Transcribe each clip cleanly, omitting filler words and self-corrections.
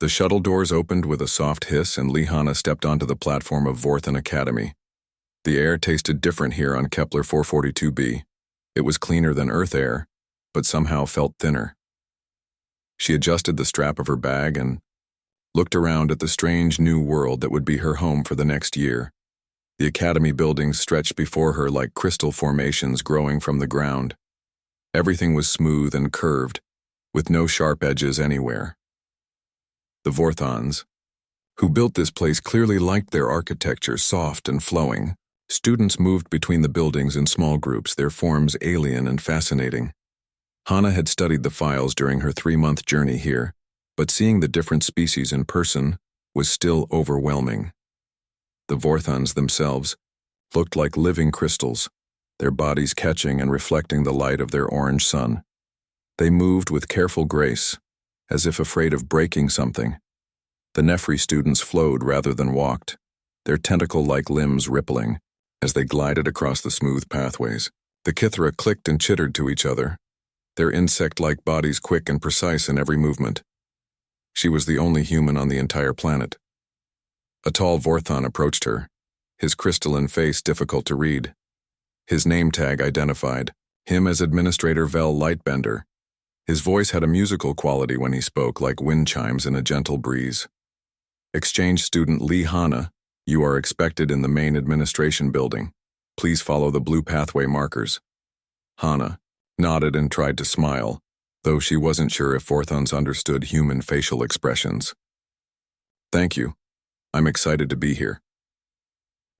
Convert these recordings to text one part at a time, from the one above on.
The shuttle doors opened with a soft hiss and Lihana stepped onto the platform of Vorthan Academy. The air tasted different here on Kepler 442b. It was cleaner than Earth air, but somehow felt thinner. She adjusted the strap of her bag and looked around at the strange new world that would be her home for the next year. The academy buildings stretched before her like crystal formations growing from the ground. Everything was smooth and curved, with no sharp edges anywhere. The Vorthans, who built this place, clearly liked their architecture soft and flowing. Students moved between the buildings in small groups, their forms alien and fascinating. Hana had studied the files during her 3-month journey here, but seeing the different species in person was still overwhelming. The Vorthans themselves looked like living crystals, their bodies catching and reflecting the light of their orange sun. They moved with careful grace, as if afraid of breaking something. The Nefri students flowed rather than walked, their tentacle-like limbs rippling as they glided across the smooth pathways. The Kithra clicked and chittered to each other, their insect-like bodies quick and precise in every movement. She was the only human on the entire planet. A tall Vorthan approached her, his crystalline face difficult to read. His name tag identified him as Administrator Vel Lightbender. His voice had a musical quality when he spoke, like wind chimes in a gentle breeze. Exchange student Lihana, you are expected in the main administration building. Please follow the blue pathway markers. Hana nodded and tried to smile, though she wasn't sure if Vorthans understood human facial expressions. Thank you. I'm excited to be here.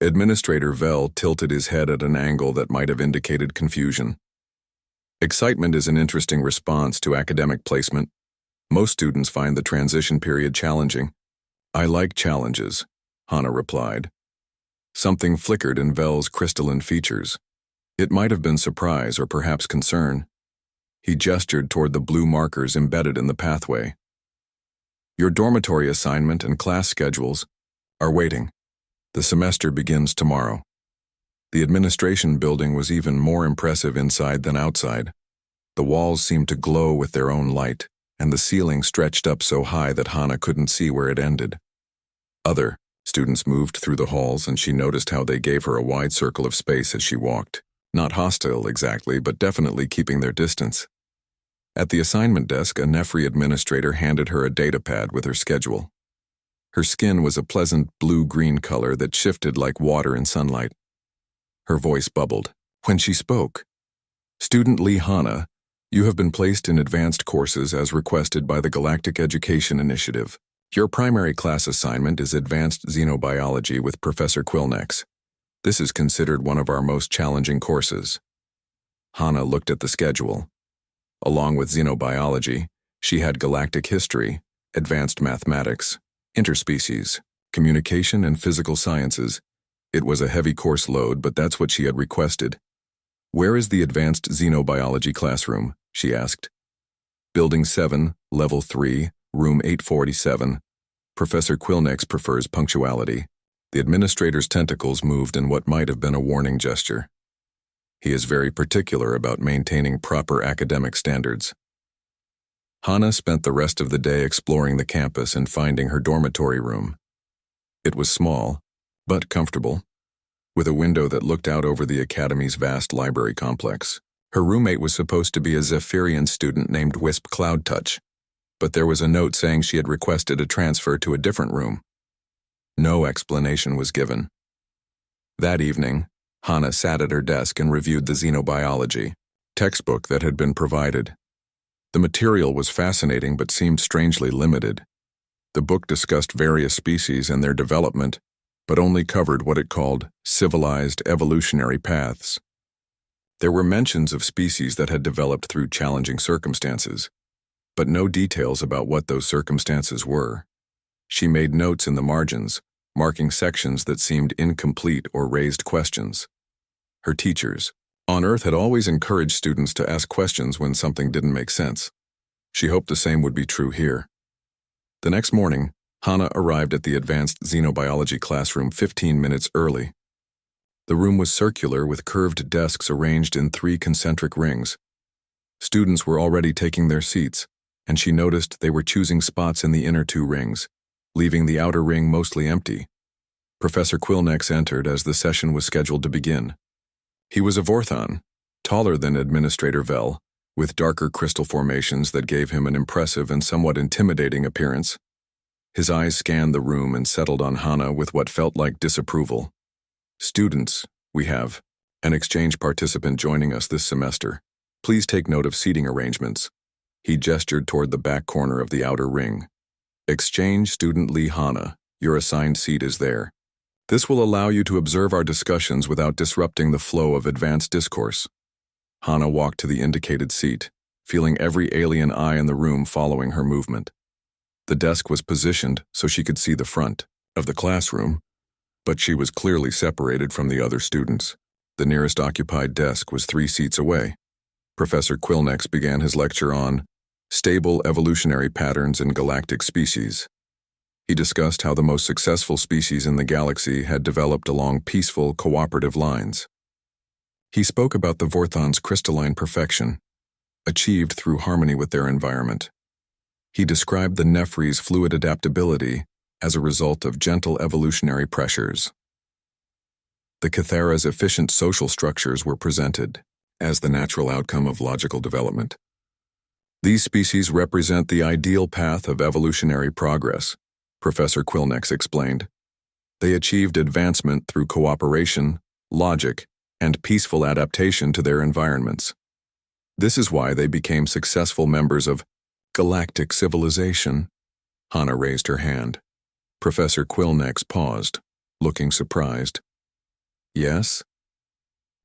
Administrator Vel tilted his head at an angle that might have indicated confusion. Excitement is an interesting response to academic placement. Most students find the transition period challenging. I like challenges, Hana replied. Something flickered in Vel's crystalline features. It might have been surprise or perhaps concern. He gestured toward the blue markers embedded in the pathway. Your dormitory assignment and class schedules are waiting. The semester begins tomorrow. The administration building was even more impressive inside than outside. The walls seemed to glow with their own light, and the ceiling stretched up so high that Hana couldn't see where it ended. Other students moved through the halls, and she noticed how they gave her a wide circle of space as she walked. Not hostile exactly, but definitely keeping their distance. At the assignment desk, a Nefri administrator handed her a datapad with her schedule. Her skin was a pleasant blue-green color that shifted like water in sunlight. Her voice bubbled when she spoke. Student Lihana, you have been placed in advanced courses as requested by the Galactic Education Initiative. Your primary class assignment is Advanced Xenobiology with Professor Quillnex. This is considered one of our most challenging courses. Hana looked at the schedule. Along with xenobiology, she had galactic history, advanced mathematics, interspecies, communication, and physical sciences. It was a heavy course load, but that's what she had requested. Where is the advanced xenobiology classroom? She asked. Building 7, Level 3, Room 847. Professor Quillnex prefers punctuality. The administrator's tentacles moved in what might have been a warning gesture. He is very particular about maintaining proper academic standards. Hana spent the rest of the day exploring the campus and finding her dormitory room. It was small, but comfortable, with a window that looked out over the academy's vast library complex. Her roommate was supposed to be a Zephyrian student named Wisp Cloudtouch, but there was a note saying she had requested a transfer to a different room. No explanation was given. That evening, Hana sat at her desk and reviewed the xenobiology textbook that had been provided. The material was fascinating but seemed strangely limited. The book discussed various species and their development, but only covered what it called civilized evolutionary paths. There were mentions of species that had developed through challenging circumstances, but no details about what those circumstances were. She made notes in the margins, marking sections that seemed incomplete or raised questions. Her teachers on Earth had always encouraged students to ask questions when something didn't make sense. She hoped the same would be true here. The next morning, Hana arrived at the advanced xenobiology classroom 15 minutes early. The room was circular with curved desks arranged in 3 concentric rings. Students were already taking their seats, and she noticed they were choosing spots in the inner two rings, leaving the outer ring mostly empty. Professor Quillnex entered as the session was scheduled to begin. He was a Vorthon, taller than Administrator Vel, with darker crystal formations that gave him an impressive and somewhat intimidating appearance. His eyes scanned the room and settled on Hana with what felt like disapproval. "Students, we have an exchange participant joining us this semester. Please take note of seating arrangements." He gestured toward the back corner of the outer ring. "Exchange student Lee Hana, your assigned seat is there. This will allow you to observe our discussions without disrupting the flow of advanced discourse." Hana walked to the indicated seat, feeling every alien eye in the room following her movement. The desk was positioned so she could see the front of the classroom, but she was clearly separated from the other students. The nearest occupied desk was 3 seats away. Professor Quillnex began his lecture on stable evolutionary patterns in galactic species. He discussed how the most successful species in the galaxy had developed along peaceful, cooperative lines. He spoke about the Vorthon's crystalline perfection, achieved through harmony with their environment. He described the Nephri's fluid adaptability as a result of gentle evolutionary pressures. The Cathara's efficient social structures were presented as the natural outcome of logical development. These species represent the ideal path of evolutionary progress, Professor Quillnex explained. They achieved advancement through cooperation, logic, and peaceful adaptation to their environments. This is why they became successful members of galactic civilization. Hana raised her hand. Professor Quillnex paused, looking surprised. "Yes?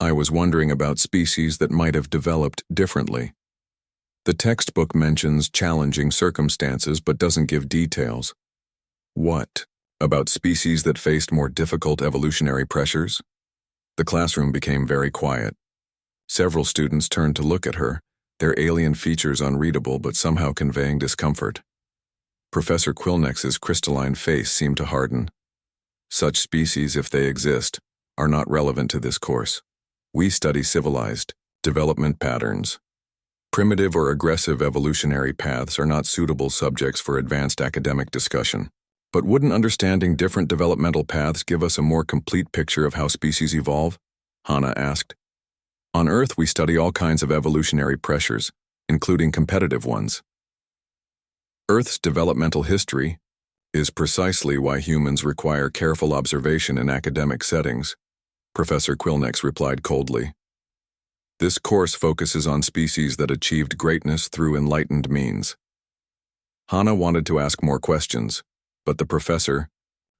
I was wondering about species that might have developed differently. The textbook mentions challenging circumstances but doesn't give details. What about species that faced more difficult evolutionary pressures?" The classroom became very quiet. Several students turned to look at her, their alien features unreadable but somehow conveying discomfort. Professor Quillnex's crystalline face seemed to harden. "Such species, if they exist, are not relevant to this course. We study civilized development patterns. Primitive or aggressive evolutionary paths are not suitable subjects for advanced academic discussion. But wouldn't understanding different developmental paths give us a more complete picture of how species evolve?" Hana asked. "On Earth, we study all kinds of evolutionary pressures, including competitive ones. Earth's developmental history is precisely why humans require careful observation in academic settings," Professor Quillnex replied coldly. "This course focuses on species that achieved greatness through enlightened means." Hana wanted to ask more questions, but the professor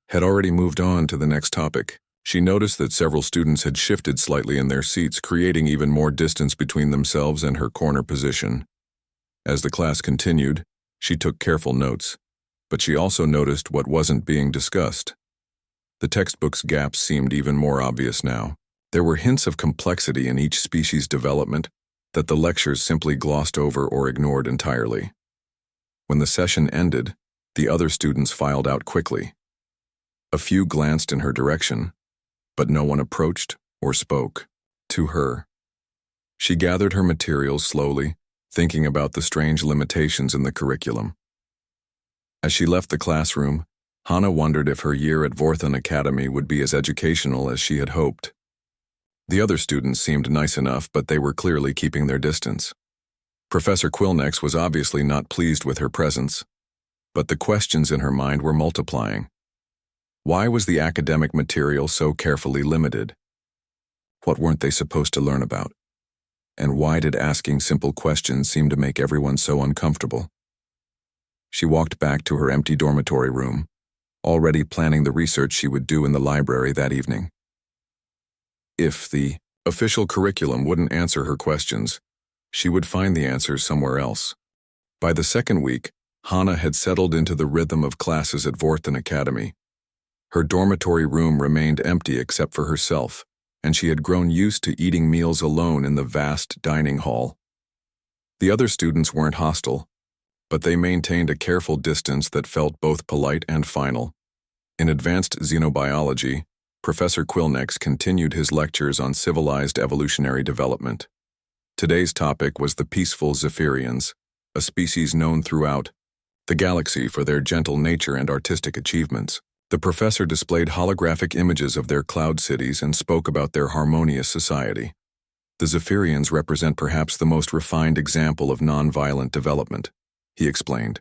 had already moved on to the next topic. She noticed that several students had shifted slightly in their seats, creating even more distance between themselves and her corner position. As the class continued, she took careful notes, but she also noticed what wasn't being discussed. The textbook's gaps seemed even more obvious now. There were hints of complexity in each species' development that the lectures simply glossed over or ignored entirely. When the session ended, the other students filed out quickly. A few glanced in her direction, but no one approached or spoke to her. She gathered her materials slowly, thinking about the strange limitations in the curriculum. As she left the classroom, Hana wondered if her year at Vorthon Academy would be as educational as she had hoped. The other students seemed nice enough, but they were clearly keeping their distance. Professor Quillnex was obviously not pleased with her presence, but the questions in her mind were multiplying. Why was the academic material so carefully limited? What weren't they supposed to learn about? And why did asking simple questions seem to make everyone so uncomfortable? She walked back to her empty dormitory room, already planning the research she would do in the library that evening. If the official curriculum wouldn't answer her questions, she would find the answers somewhere else. By the second week, Hana had settled into the rhythm of classes at Vorthon Academy. Her dormitory room remained empty except for herself, and she had grown used to eating meals alone in the vast dining hall. The other students weren't hostile, but they maintained a careful distance that felt both polite and final. In advanced xenobiology, Professor Quillnex continued his lectures on civilized evolutionary development. Today's topic was the peaceful Zephyrians, a species known throughout the galaxy for their gentle nature and artistic achievements. The professor displayed holographic images of their cloud cities and spoke about their harmonious society. The Zephyrians represent perhaps the most refined example of non-violent development, he explained.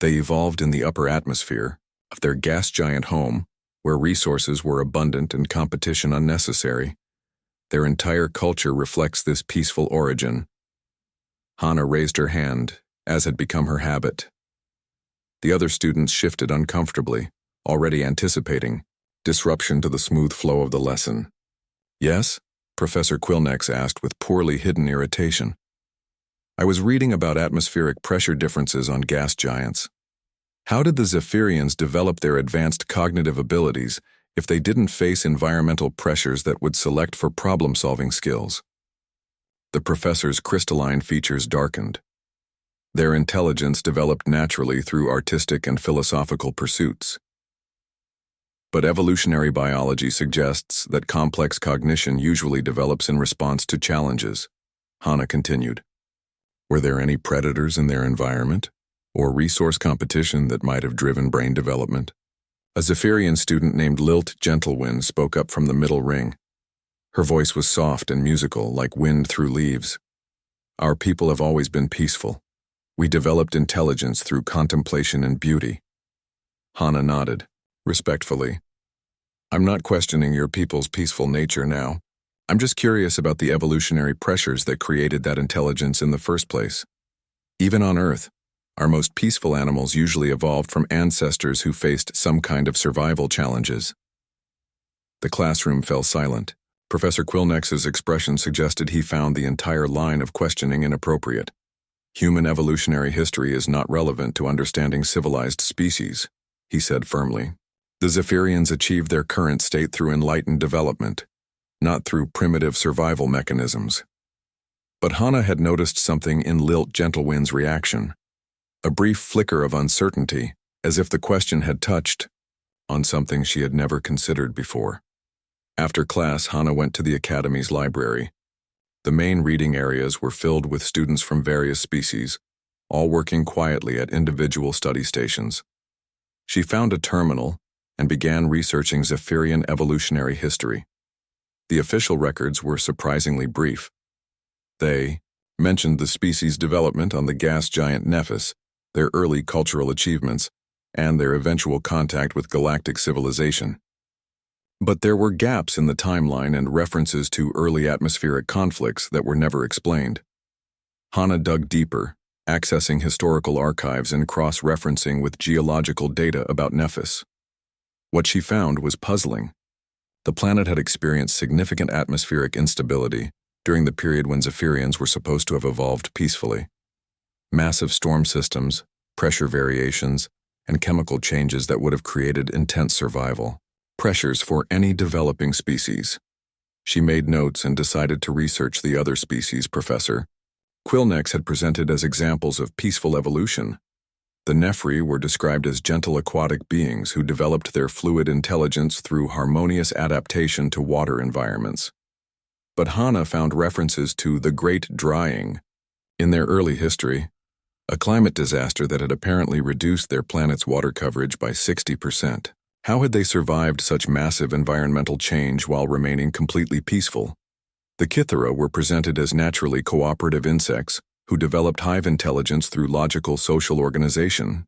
They evolved in the upper atmosphere of their gas giant home, where resources were abundant and competition unnecessary. Their entire culture reflects this peaceful origin. Hana raised her hand, as had become her habit. The other students shifted uncomfortably, already anticipating disruption to the smooth flow of the lesson. Yes? Professor Quillnex asked with poorly hidden irritation. I was reading about atmospheric pressure differences on gas giants. How did the Zephyrians develop their advanced cognitive abilities if they didn't face environmental pressures that would select for problem-solving skills? The professor's crystalline features darkened. Their intelligence developed naturally through artistic and philosophical pursuits. But evolutionary biology suggests that complex cognition usually develops in response to challenges, Hana continued. Were there any predators in their environment, or resource competition that might have driven brain development? A Zephyrian student named Lilt Gentlewind spoke up from the middle ring. Her voice was soft and musical, like wind through leaves. Our people have always been peaceful. We developed intelligence through contemplation and beauty. Hana nodded, respectfully. I'm not questioning your people's peaceful nature now. I'm just curious about the evolutionary pressures that created that intelligence in the first place. Even on Earth, our most peaceful animals usually evolved from ancestors who faced some kind of survival challenges. The classroom fell silent. Professor Quillnex's expression suggested he found the entire line of questioning inappropriate. Human evolutionary history is not relevant to understanding civilized species, he said firmly. The Zephyrians achieved their current state through enlightened development, not through primitive survival mechanisms. But Hana had noticed something in Lilt Gentlewind's reaction. A brief flicker of uncertainty, as if the question had touched on something she had never considered before. After class, Hana went to the academy's library. The main reading areas were filled with students from various species, all working quietly at individual study stations. She found a terminal and began researching Zephyrian evolutionary history. The official records were surprisingly brief. They mentioned the species' development on the gas giant Nephis, their early cultural achievements, and their eventual contact with galactic civilization. But there were gaps in the timeline and references to early atmospheric conflicts that were never explained. Hana dug deeper, accessing historical archives and cross-referencing with geological data about Nephis. What she found was puzzling. The planet had experienced significant atmospheric instability during the period when Zephyrians were supposed to have evolved peacefully. Massive storm systems, pressure variations, and chemical changes that would have created intense survival. Pressures for any developing species. She made notes and decided to research the other species Professor Quillnex had presented as examples of peaceful evolution. The Nephri were described as gentle aquatic beings who developed their fluid intelligence through harmonious adaptation to water environments. But Hana found references to the Great Drying in their early history, a climate disaster that had apparently reduced their planet's water coverage by 60%. How had they survived such massive environmental change while remaining completely peaceful? The Kythera were presented as naturally cooperative insects who developed hive intelligence through logical social organization.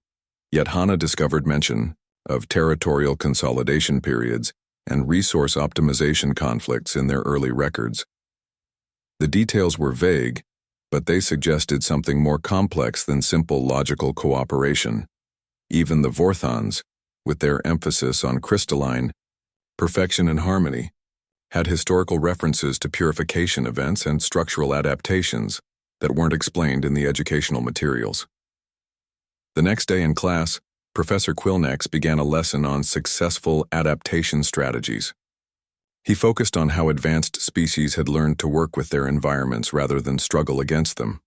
Yet Hana discovered mention of territorial consolidation periods and resource optimization conflicts in their early records. The details were vague, but they suggested something more complex than simple logical cooperation. Even the Vorthons, with their emphasis on crystalline perfection and harmony, had historical references to purification events and structural adaptations that weren't explained in the educational materials. The next day in class, Professor Quillnex began a lesson on successful adaptation strategies. He focused on how advanced species had learned to work with their environments rather than struggle against them.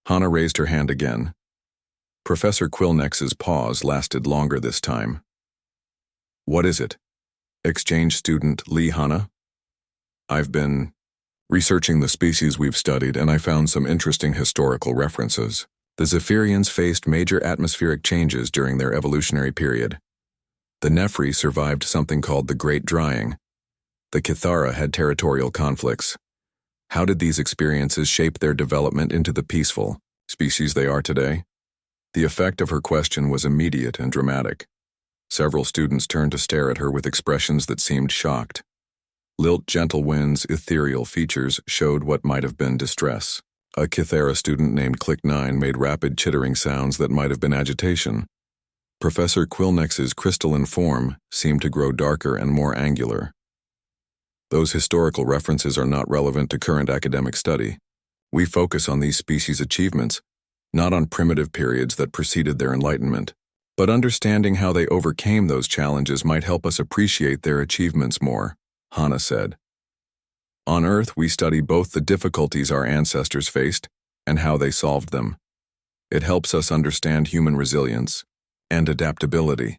Hana raised her hand again. Professor Quillnex's pause lasted longer this time. What is it? Exchange student Lee Hana? I've been researching the species we've studied, and I found some interesting historical references. The Zephyrians faced major atmospheric changes during their evolutionary period. The Nephri survived something called the Great Drying. The Kithara had territorial conflicts. How did these experiences shape their development into the peaceful species they are today? The effect of her question was immediate and dramatic. Several students turned to stare at her with expressions that seemed shocked. Lilt gentle winds, ethereal features showed what might have been distress. A Kithara student named Click9 made rapid chittering sounds that might have been agitation. Professor Quilnex's crystalline form seemed to grow darker and more angular. Those historical references are not relevant to current academic study. We focus on these species' achievements, not on primitive periods that preceded their enlightenment. But understanding how they overcame those challenges might help us appreciate their achievements more, Hannah said. On Earth, we study both the difficulties our ancestors faced and how they solved them. It helps us understand human resilience and adaptability.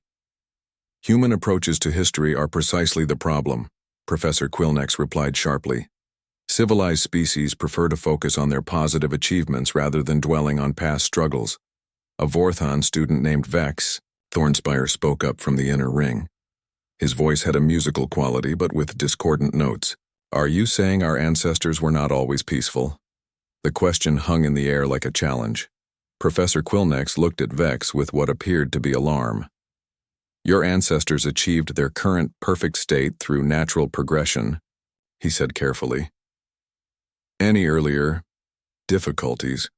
Human approaches to history are precisely the problem, Professor Quilnex replied sharply. Civilized species prefer to focus on their positive achievements rather than dwelling on past struggles. A Vorthon student named Vex, Thornspire spoke up from the inner ring. His voice had a musical quality but with discordant notes. Are you saying our ancestors were not always peaceful? The question hung in the air like a challenge. Professor Quilnex looked at Vex with what appeared to be alarm. Your ancestors achieved their current perfect state through natural progression, he said carefully. Any earlier difficulties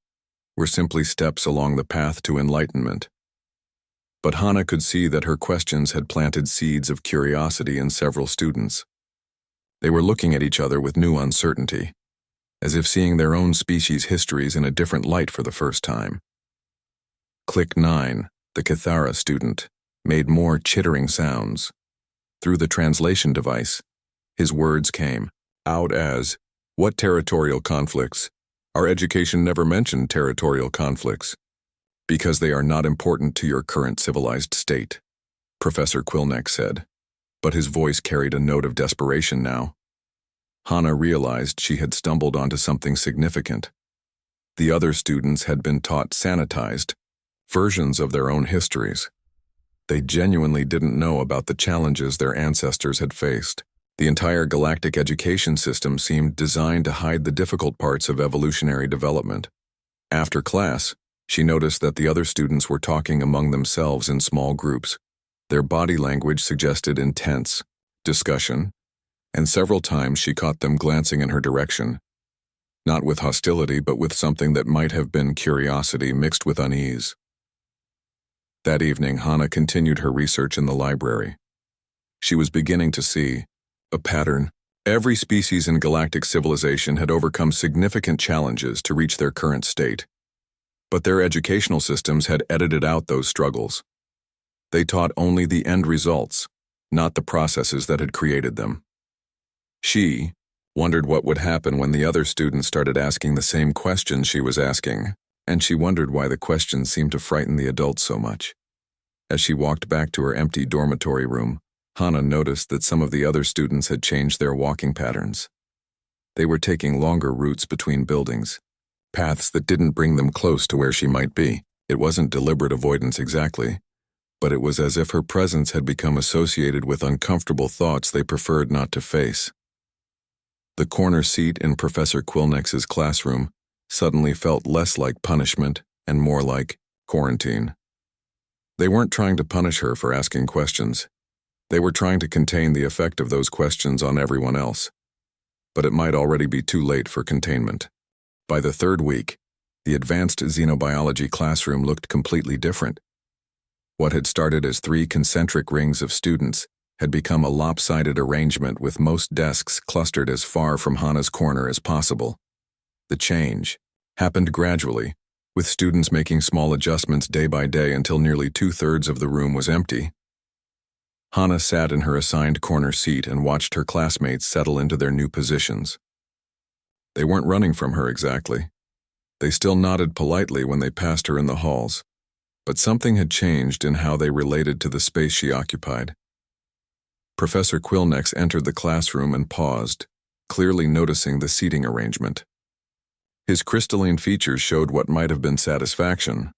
were simply steps along the path to enlightenment. But Hannah could see that her questions had planted seeds of curiosity in several students. They were looking at each other with new uncertainty, as if seeing their own species' histories in a different light for the first time. Click9, the Kithara student, made more chittering sounds. Through the translation device, his words came out as, "What territorial conflicts? Our education never mentioned territorial conflicts. Because they are not important to your current civilized state," Professor Quilnex said, but his voice carried a note of desperation now. Hannah realized she had stumbled onto something significant. The other students had been taught sanitized versions of their own histories. They genuinely didn't know about the challenges their ancestors had faced. The entire galactic education system seemed designed to hide the difficult parts of evolutionary development. After class, she noticed that the other students were talking among themselves in small groups. Their body language suggested intense discussion, and several times she caught them glancing in her direction, not with hostility but with something that might have been curiosity mixed with unease. That evening, Hannah continued her research in the library. She was beginning to see a pattern. Every species in galactic civilization had overcome significant challenges to reach their current state. But their educational systems had edited out those struggles. They taught only the end results, not the processes that had created them. She wondered what would happen when the other students started asking the same questions she was asking, and she wondered why the questions seemed to frighten the adults so much. As she walked back to her empty dormitory room, Hannah noticed that some of the other students had changed their walking patterns. They were taking longer routes between buildings, paths that didn't bring them close to where she might be. It wasn't deliberate avoidance exactly, but it was as if her presence had become associated with uncomfortable thoughts they preferred not to face. The corner seat in Professor Quilnex's classroom suddenly felt less like punishment and more like quarantine. They weren't trying to punish her for asking questions. They were trying to contain the effect of those questions on everyone else. But it might already be too late for containment. By the third week, the advanced xenobiology classroom looked completely different. What had started as 3 concentric rings of students had become a lopsided arrangement with most desks clustered as far from Hannah's corner as possible. The change happened gradually, with students making small adjustments day by day until nearly 2/3 of the room was empty. Hannah sat in her assigned corner seat and watched her classmates settle into their new positions. They weren't running from her exactly. They still nodded politely when they passed her in the halls, but something had changed in how they related to the space she occupied. Professor Quilnex entered the classroom and paused, clearly noticing the seating arrangement. His crystalline features showed what might have been satisfaction.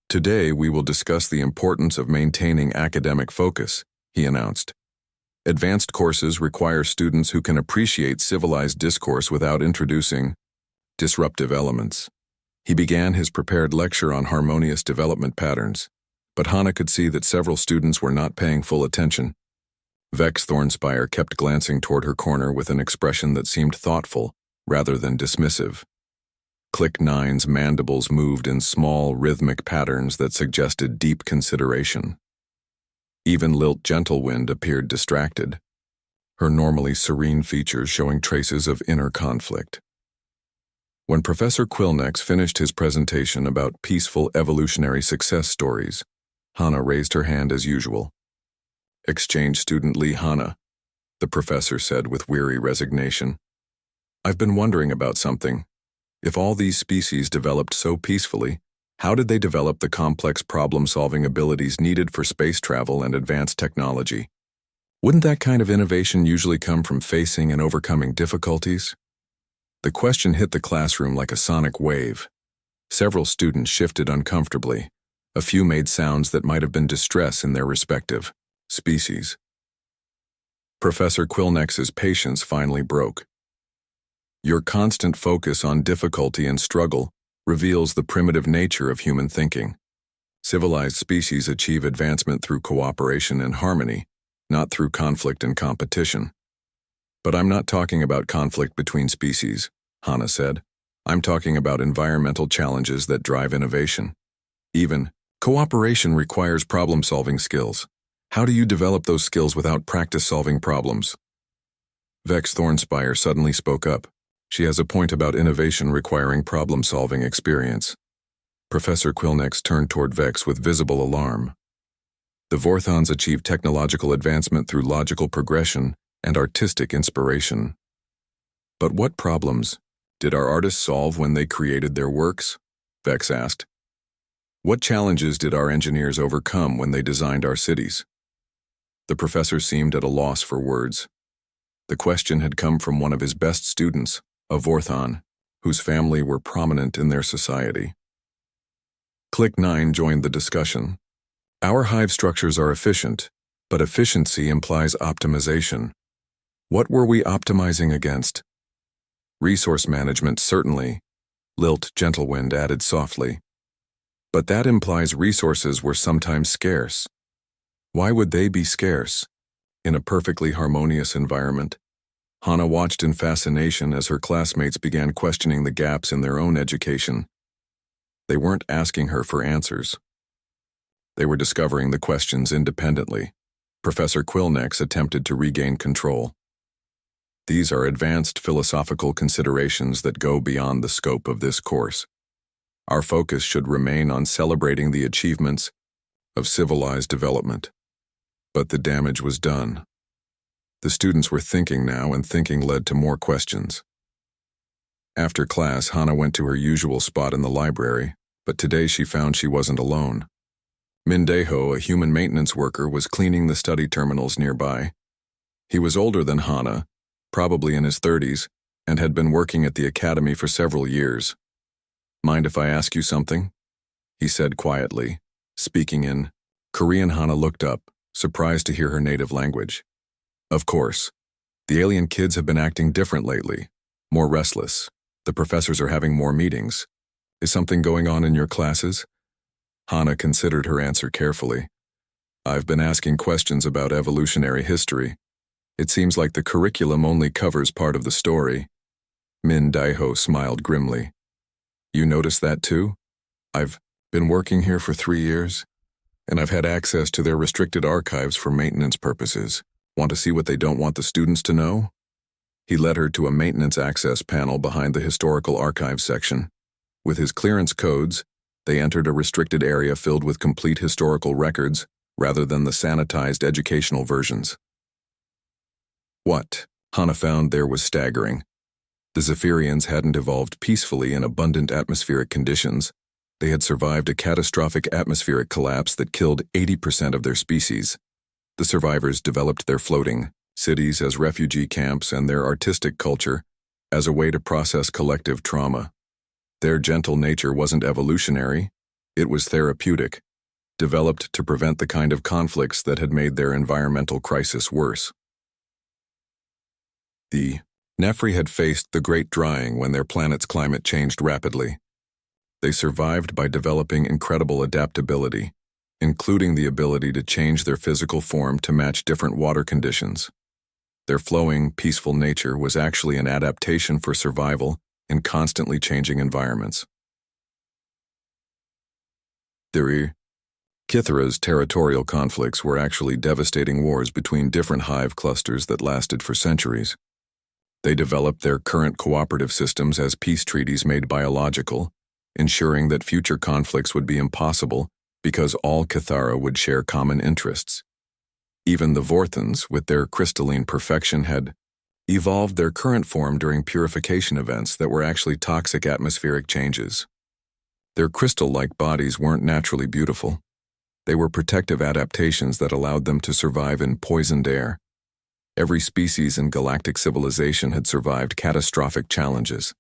"Today we will discuss the importance of maintaining academic focus," he announced. "Advanced courses require students who can appreciate civilized discourse without introducing disruptive elements." He began his prepared lecture on harmonious development patterns, but Hannah could see that several students were not paying full attention. Vex Thornspire kept glancing toward her corner with an expression that seemed thoughtful rather than dismissive. Click 9's mandibles moved in small, rhythmic patterns that suggested deep consideration. Even Lilt Gentlewind appeared distracted, her normally serene features showing traces of inner conflict. When Professor Quillnex finished his presentation about peaceful evolutionary success stories, Hannah raised her hand as usual. "Exchange student Lee Hannah," the professor said with weary resignation. "I've been wondering about something. If all these species developed so peacefully, how did they develop the complex problem-solving abilities needed for space travel and advanced technology? Wouldn't that kind of innovation usually come from facing and overcoming difficulties?" The question hit the classroom like a sonic wave. Several students shifted uncomfortably. A few made sounds that might have been distress in their respective species. Professor Quillnex's patience finally broke. "Your constant focus on difficulty and struggle reveals the primitive nature of human thinking. Civilized species achieve advancement through cooperation and harmony, not through conflict and competition." "But I'm not talking about conflict between species," Hannah said. "I'm talking about environmental challenges that drive innovation. Even cooperation requires problem-solving skills. How do you develop those skills without practice solving problems?" Vex Thornspire suddenly spoke up. "She has a point about innovation requiring problem-solving experience." Professor Quillnex turned toward Vex with visible alarm. "The Vorthons achieve technological advancement through logical progression and artistic inspiration. But what problems did our artists solve when they created their works?" Vex asked. "What challenges did our engineers overcome when they designed our cities?" The professor seemed at a loss for words. The question had come from one of his best students, a Vorthon, whose family were prominent in their society. Click 9 joined the discussion. "Our hive structures are efficient, but efficiency implies optimization. What were we optimizing against?" "Resource management, certainly," Lilt Gentlewind added softly. "But that implies resources were sometimes scarce. Why would they be scarce in a perfectly harmonious environment?" Hannah watched in fascination as her classmates began questioning the gaps in their own education. They weren't asking her for answers. They were discovering the questions independently. Professor Quillnex attempted to regain control. "These are advanced philosophical considerations that go beyond the scope of this course. Our focus should remain on celebrating the achievements of civilized development." But the damage was done. The students were thinking now, and thinking led to more questions. After class, Hannah went to her usual spot in the library, but today she found she wasn't alone. Mindejo, a human maintenance worker, was cleaning the study terminals nearby. He was older than Hannah, probably in his 30s, and had been working at the academy for several years. "Mind if I ask you something?" he said quietly, speaking in Korean. Hannah looked up, surprised to hear her native language. "Of course. The alien kids have been acting different lately, more restless. The professors are having more meetings. Is something going on in your classes?" Hannah considered her answer carefully. "I've been asking questions about evolutionary history. It seems like the curriculum only covers part of the story." Min Daiho smiled grimly. "You notice that too? I've been working here for 3 years, and I've had access to their restricted archives for maintenance purposes. Want to see what they don't want the students to know?" He led her to a maintenance access panel behind the historical archives section. With his clearance codes, they entered a restricted area filled with complete historical records rather than the sanitized educational versions. What Hannah found there was staggering. The Zephyrians hadn't evolved peacefully in abundant atmospheric conditions. They had survived a catastrophic atmospheric collapse that killed 80% of their species. The survivors developed their floating, cities as refugee camps, and their artistic culture as a way to process collective trauma. Their gentle nature wasn't evolutionary, it was therapeutic, developed to prevent the kind of conflicts that had made their environmental crisis worse. The Nefri had faced the Great Drying when their planet's climate changed rapidly. They survived by developing incredible adaptability, including the ability to change their physical form to match different water conditions. Their flowing, peaceful nature was actually an adaptation for survival in constantly changing environments. Kithara's territorial conflicts were actually devastating wars between different hive clusters that lasted for centuries. They developed their current cooperative systems as peace treaties made biological, ensuring that future conflicts would be impossible because all Kithara would share common interests. Even the Vorthans, with their crystalline perfection, had evolved their current form during purification events that were actually toxic atmospheric changes. Their crystal-like bodies weren't naturally beautiful. They were protective adaptations that allowed them to survive in poisoned air. Every species in galactic civilization had survived catastrophic challenges.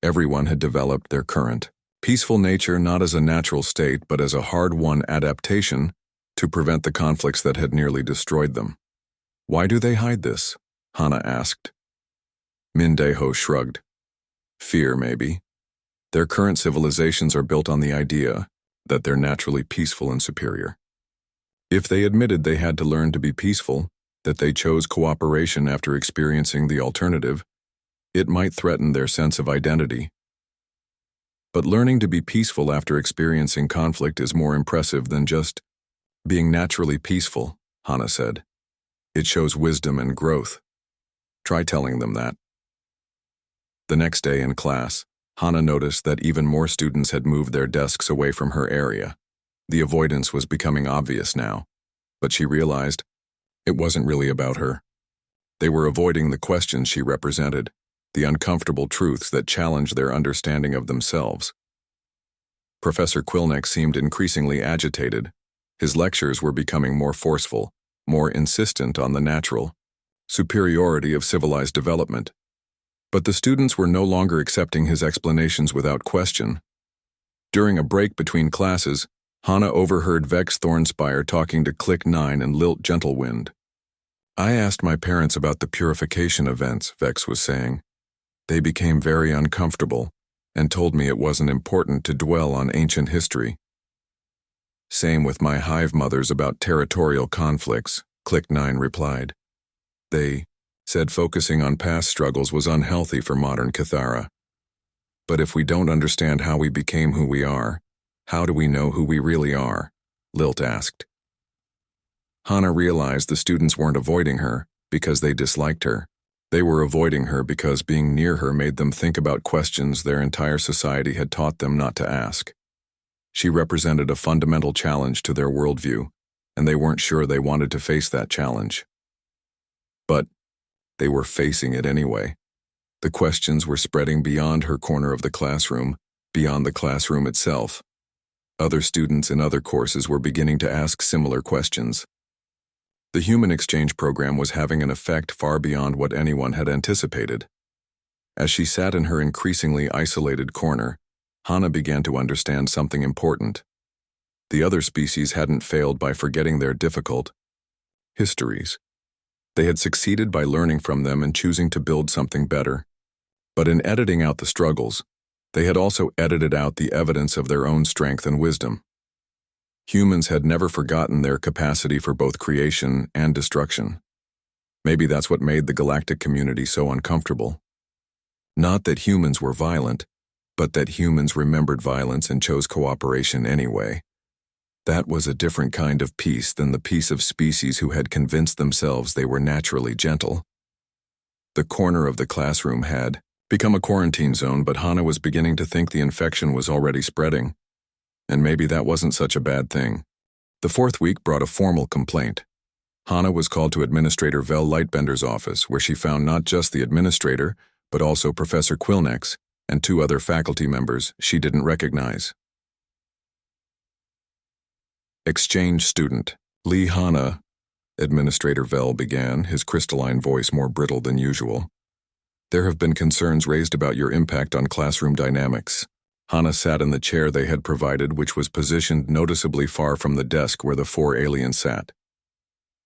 Everyone had developed their current, peaceful nature not as a natural state but as a hard-won adaptation to prevent the conflicts that had nearly destroyed them. "Why do they hide this?" Hana asked. Mindeho shrugged. "Fear, maybe. Their current civilizations are built on the idea that they're naturally peaceful and superior. If they admitted they had to learn to be peaceful, that they chose cooperation after experiencing the alternative, it might threaten their sense of identity. But learning to be peaceful after experiencing conflict is more impressive than just being naturally peaceful," Hana said. "It shows wisdom and growth. Try telling them that." The next day in class, Hana noticed that even more students had moved their desks away from her area. The avoidance was becoming obvious now, but she realized it wasn't really about her. They were avoiding the questions she represented, the uncomfortable truths that challenged their understanding of themselves. Professor Quilneck seemed increasingly agitated. His lectures were becoming more forceful, more insistent on the natural superiority of civilized development. But the students were no longer accepting his explanations without question. During a break between classes, Hana overheard Vex Thornspire talking to Click 9 and Lilt Gentlewind. "I asked my parents about the purification events," Vex was saying. "They became very uncomfortable and told me it wasn't important to dwell on ancient history. Same with my hive mothers about territorial conflicts," Click 9 replied. "They said focusing on past struggles was unhealthy for modern Kithara. But if we don't understand how we became who we are, how do we know who we really are?" Lilt asked. Hana realized the students weren't avoiding her because they disliked her. They were avoiding her because being near her made them think about questions their entire society had taught them not to ask. She represented a fundamental challenge to their worldview, and they weren't sure they wanted to face that challenge. But they were facing it anyway. The questions were spreading beyond her corner of the classroom, beyond the classroom itself. Other students in other courses were beginning to ask similar questions. The human exchange program was having an effect far beyond what anyone had anticipated. As she sat in her increasingly isolated corner, Hana began to understand something important. The other species hadn't failed by forgetting their difficult histories. They had succeeded by learning from them and choosing to build something better. But in editing out the struggles, they had also edited out the evidence of their own strength and wisdom. Humans had never forgotten their capacity for both creation and destruction. Maybe that's what made the galactic community so uncomfortable. Not that humans were violent, but that humans remembered violence and chose cooperation anyway. That was a different kind of peace than the peace of species who had convinced themselves they were naturally gentle. The corner of the classroom had become a quarantine zone, but Hana was beginning to think the infection was already spreading. And maybe that wasn't such a bad thing. The fourth week brought a formal complaint. Hana was called to Administrator Vel Lightbender's office, where she found not just the administrator, but also Professor Quilnex and 2 other faculty members she didn't recognize. Exchange student, Lee Hana, Administrator Vell began, his crystalline voice more brittle than usual. There have been concerns raised about your impact on classroom dynamics. Hana sat in the chair they had provided, which was positioned noticeably far from the desk where the four aliens sat.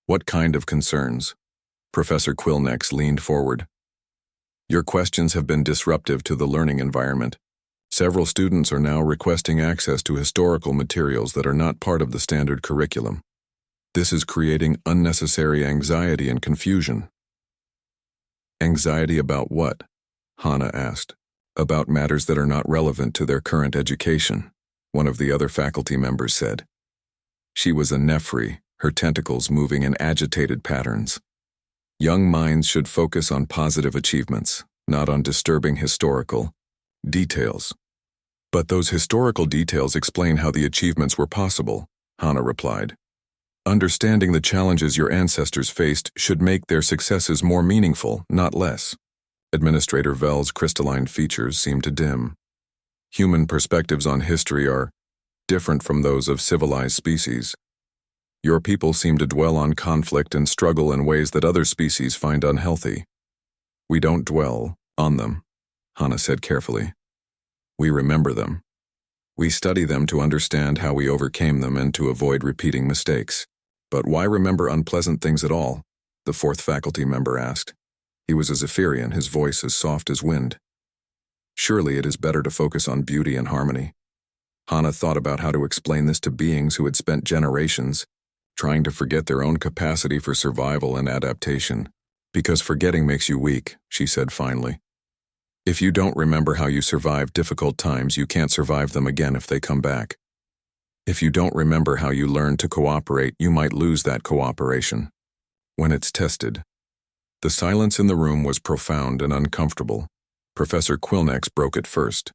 What kind of concerns? Professor Quillnex leaned forward. Your questions have been disruptive to the learning environment. Several students are now requesting access to historical materials that are not part of the standard curriculum. This is creating unnecessary anxiety and confusion. Anxiety about what? Hana asked. About matters that are not relevant to their current education, one of the other faculty members said. She was a Nephri, her tentacles moving in agitated patterns. Young minds should focus on positive achievements, not on disturbing historical details. But those historical details explain how the achievements were possible, Hana replied. Understanding the challenges your ancestors faced should make their successes more meaningful, not less. Administrator Vell's crystalline features seemed to dim. Human perspectives on history are different from those of civilized species. Your people seem to dwell on conflict and struggle in ways that other species find unhealthy. We don't dwell on them, Hana said carefully. We remember them. We study them to understand how we overcame them and to avoid repeating mistakes. But why remember unpleasant things at all? The fourth faculty member asked. He was a Zephyrian, his voice as soft as wind. Surely it is better to focus on beauty and harmony. Hana thought about how to explain this to beings who had spent generations trying to forget their own capacity for survival and adaptation. Because forgetting makes you weak, she said finally. If you don't remember how you survived difficult times, you can't survive them again if they come back. If you don't remember how you learned to cooperate, you might lose that cooperation when it's tested. The silence in the room was profound and uncomfortable. Professor Quillnex broke it first.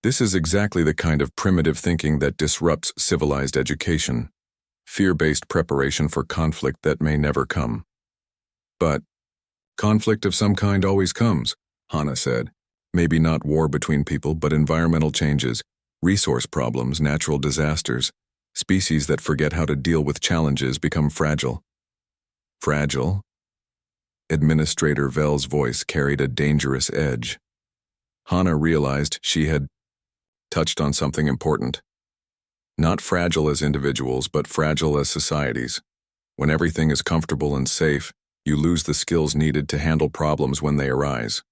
This is exactly the kind of primitive thinking that disrupts civilized education, fear-based preparation for conflict that may never come. But conflict of some kind always comes, Hana said. Maybe not war between people, but environmental changes, resource problems, natural disasters. Species that forget how to deal with challenges become fragile. Fragile? Administrator Vell's voice carried a dangerous edge. Hana realized she had touched on something important. Not fragile as individuals, but fragile as societies. When everything is comfortable and safe, you lose the skills needed to handle problems when they arise.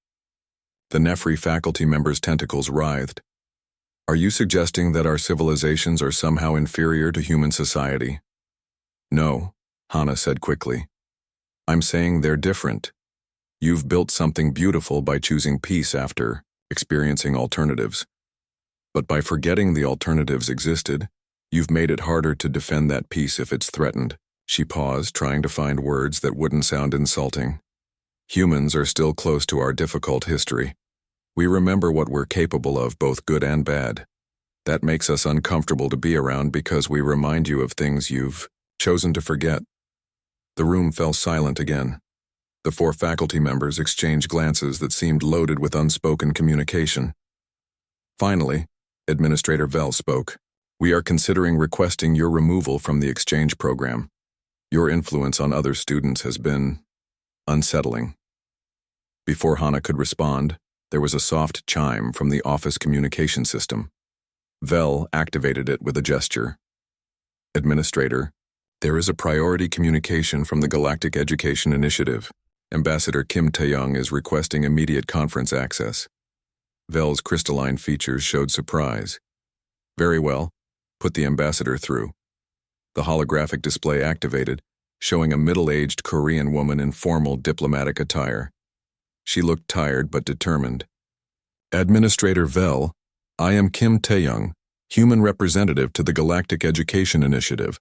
The Nephri faculty member's tentacles writhed. Are you suggesting that our civilizations are somehow inferior to human society? No, Hana said quickly. I'm saying they're different. You've built something beautiful by choosing peace after experiencing alternatives. But by forgetting the alternatives existed, you've made it harder to defend that peace if it's threatened. She paused, trying to find words that wouldn't sound insulting. Humans are still close to our difficult history. We remember what we're capable of, both good and bad. That makes us uncomfortable to be around because we remind you of things you've chosen to forget. The room fell silent again. The four faculty members exchanged glances that seemed loaded with unspoken communication. Finally, Administrator Vell spoke. We are considering requesting your removal from the exchange program. Your influence on other students has been unsettling. Before Hana could respond, there was a soft chime from the office communication system. Vell activated it with a gesture. Administrator, there is a priority communication from the Galactic Education Initiative. Ambassador Kim Tae-young is requesting immediate conference access. Vell's crystalline features showed surprise. Very well. Put the ambassador through. The holographic display activated, showing a middle-aged Korean woman in formal diplomatic attire. She looked tired but determined. Administrator Vell, I am Kim Tae-young, human representative to the Galactic Education Initiative.